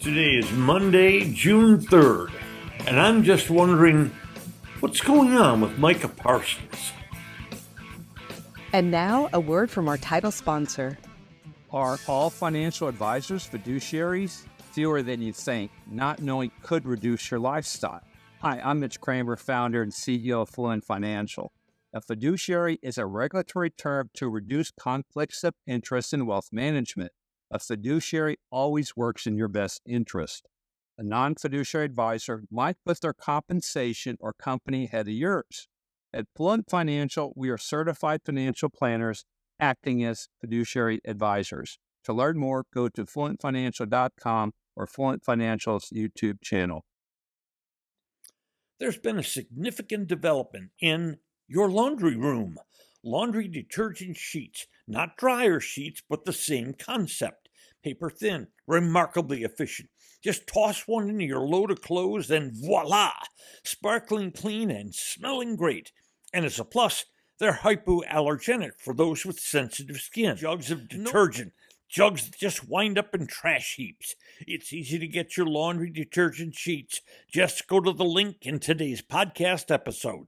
Today is Monday, June 3rd, and I'm just wondering what's going on with Micah Parsons. And now, a word from our title sponsor. Are all financial advisors fiduciaries? Fewer than you think. Not knowing could reduce your lifestyle. Hi, I'm Mitch Kramer, founder and CEO of Fluent Financial. A fiduciary is a regulatory term to reduce conflicts of interest in wealth management. A fiduciary always works in your best interest. A non-fiduciary advisor might put their compensation or company ahead of yours. At Fluent Financial, we are certified financial planners acting as fiduciary advisors. To learn more, go to fluentfinancial.com or Fluent Financial's YouTube channel. There's been a significant development in your laundry room. Laundry detergent sheets, not dryer sheets, but the same concept. Paper thin, remarkably efficient. Just toss one into your load of clothes and voila! Sparkling clean and smelling great. And as a plus, they're hypoallergenic for those with sensitive skin. Jugs of detergent. Jugs that just wind up in trash heaps. It's easy to get your laundry detergent sheets. Just go to the link in today's podcast episode.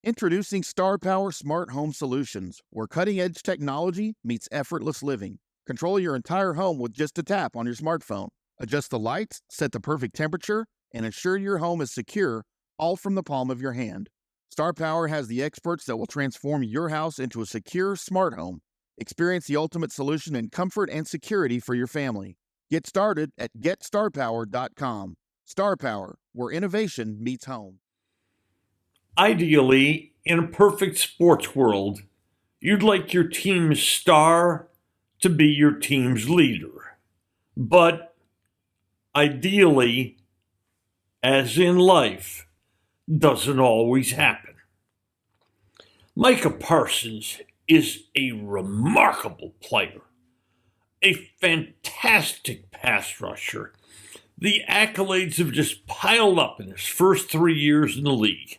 Introducing Star Power Smart Home Solutions, where cutting-edge technology meets effortless living. Control your entire home with just a tap on your smartphone. Adjust the lights, set the perfect temperature, and ensure your home is secure, all from the palm of your hand. Star Power has the experts that will transform your house into a secure, smart home. Experience the ultimate solution in comfort and security for your family. Get started at GetStarPower.com. Star Power, where innovation meets home. Ideally, in a perfect sports world, you'd like your team's star to be your team's leader. But ideally, as in life, doesn't always happen. Micah Parsons is a remarkable player, a fantastic pass rusher. The accolades have just piled up in his first 3 years in the league.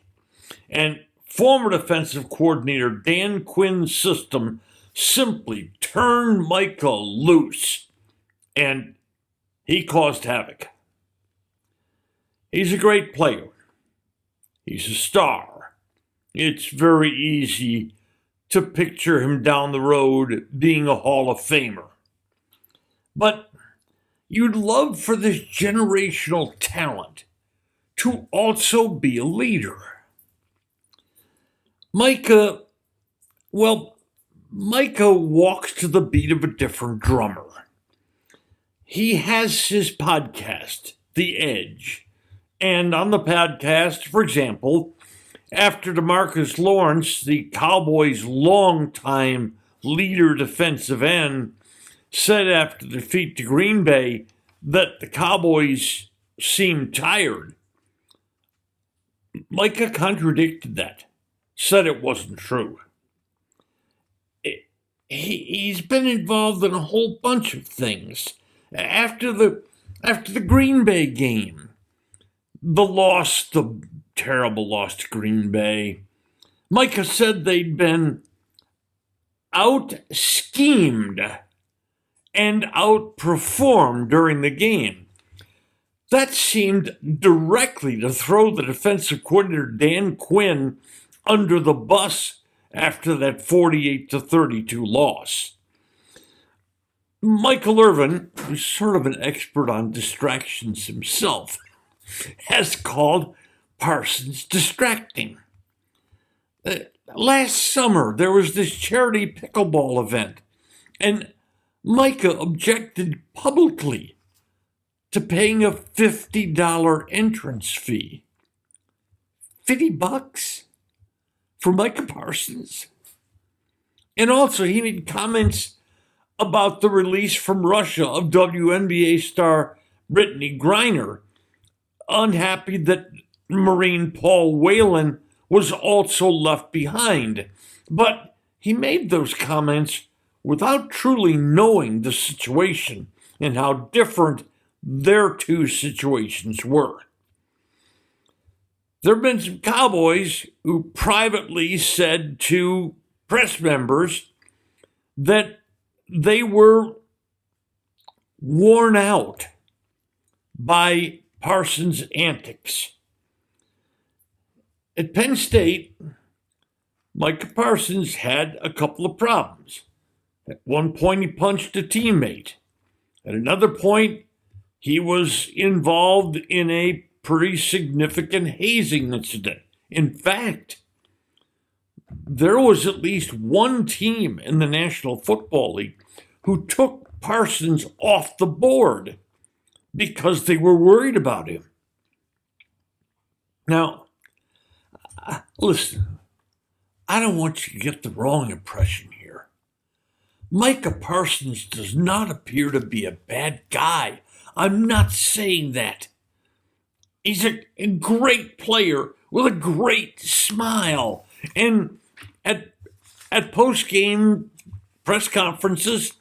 And former defensive coordinator Dan Quinn's system simply turned Micah loose, and he caused havoc. He's a great player. He's a star. It's very easy to picture him down the road being a Hall of Famer. But you'd love for this generational talent to also be a leader. Micah walks to the beat of a different drummer. He has his podcast, The Edge. And on the podcast, for example, after DeMarcus Lawrence, the Cowboys' longtime leader defensive end, said after the defeat to Green Bay that the Cowboys seemed tired, Micah contradicted that. Said it wasn't true. He's been involved in a whole bunch of things. After the Green Bay game, the terrible loss to Green Bay, Micah said they'd been out-schemed and outperformed during the game. That seemed directly to throw the defensive coordinator Dan Quinn under the bus after that 48-32 loss. Michael Irvin, who's sort of an expert on distractions himself, has called Parsons distracting. Last summer, there was this charity pickleball event, and Micah objected publicly to paying a $50 entrance fee. $50? For Micah Parsons. And also, he made comments about the release from Russia of WNBA star Brittany Griner, unhappy that Marine Paul Whelan was also left behind. But he made those comments without truly knowing the situation and how different their two situations were. There have been some Cowboys who privately said to press members that they were worn out by Parsons' antics. At Penn State, Micah Parsons had a couple of problems. At one point, he punched a teammate. At another point, he was involved in a pretty significant hazing incident. In fact, there was at least one team in the National Football League who took Parsons off the board because they were worried about him. Now, listen, I don't want you to get the wrong impression here. Micah Parsons does not appear to be a bad guy. I'm not saying that. He's a great player with a great smile. And at post-game press conferences,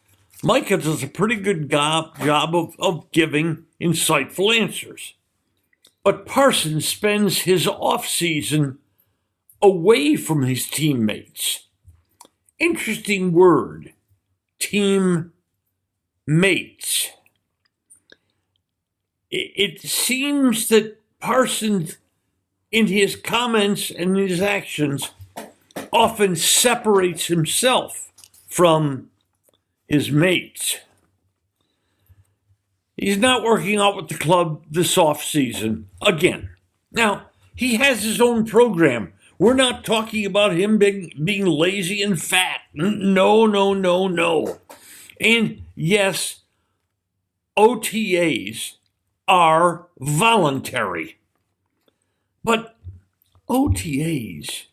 Micah does a pretty good job of giving insightful answers. But Parsons spends his off-season away from his teammates. Interesting word, teammates. It seems that Parsons, in his comments and his actions, often separates himself from his mates. He's not working out with the club this offseason again. Now, he has his own program. We're not talking about him being lazy and fat. No. And yes, OTAs are voluntary. But OTAs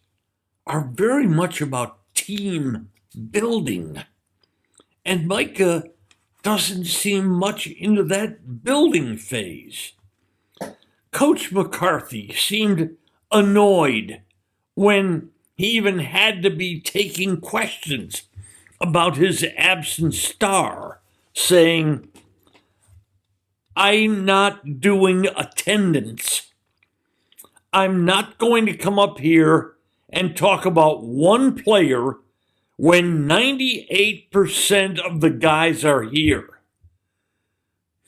are very much about team building. And Micah doesn't seem much into that building phase. Coach McCarthy seemed annoyed when he even had to be taking questions about his absent star, saying, "I'm not doing attendance. I'm not going to come up here and talk about one player when 98% of the guys are here."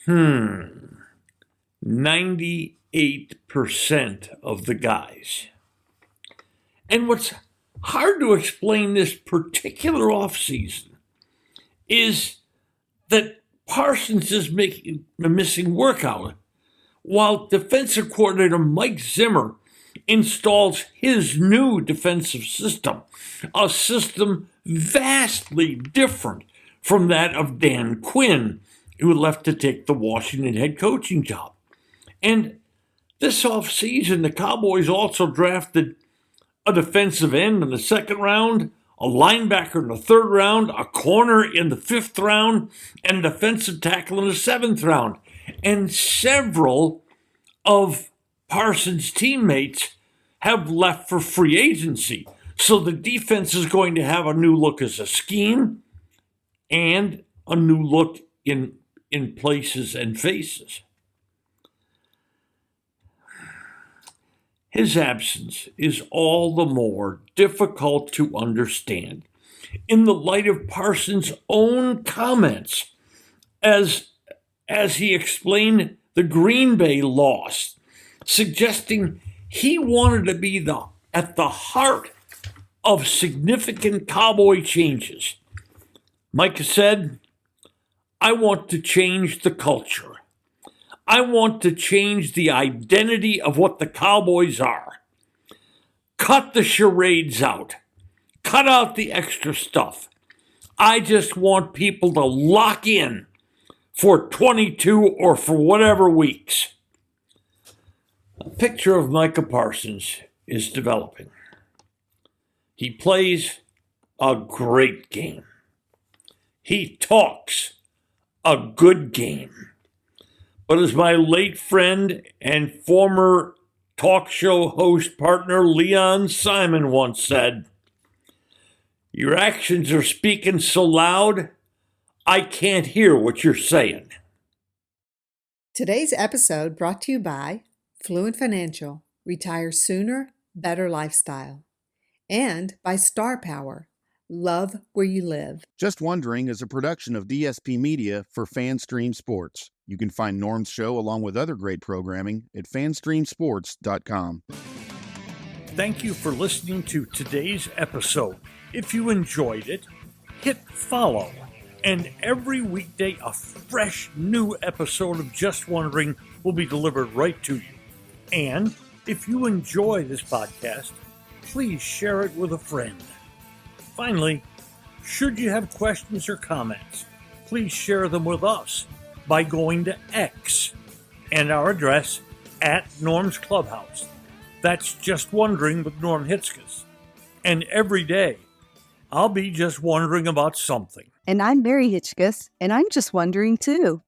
98% of the guys. And what's hard to explain this particular offseason is that Parsons is making a missing workout while defensive coordinator Mike Zimmer installs his new defensive system, a system vastly different from that of Dan Quinn, who left to take the Washington head coaching job. And this offseason, the Cowboys also drafted a defensive end in the second round, a linebacker in the third round, a corner in the fifth round, and a defensive tackle in the seventh round. And several of Parsons' teammates have left for free agency. So the defense is going to have a new look as a scheme and a new look in places and faces. His absence is all the more difficult to understand in the light of Parsons' own comments as he explained the Green Bay loss, suggesting he wanted to be at the heart of significant Cowboy changes. Micah said, "I want to change the culture. I want to change the identity of what the Cowboys are. Cut the charades out. Cut out the extra stuff. I just want people to lock in for 22 or for whatever weeks." A picture of Micah Parsons is developing. He plays a great game. He talks a good game. But as my late friend and former talk show host partner Leon Simon once said, "Your actions are speaking so loud, I can't hear what you're saying." Today's episode brought to you by Fluent Financial, Retire Sooner, Better Lifestyle, and by Star Power. Love where you live. Just Wondering is a production of DSP Media for FanStream Sports. You can find Norm's show along with other great programming at fanstreamsports.com. Thank you for listening to today's episode. If you enjoyed it, hit follow. And every weekday, a fresh new episode of Just Wondering will be delivered right to you. And if you enjoy this podcast, please share it with a friend. Finally, should you have questions or comments, please share them with us by going to X and our address at Norm's Clubhouse. That's Just Wondering with Norm Hitzges. And every day, I'll be just wondering about something. And I'm Mary Hitchkus, and I'm just wondering too.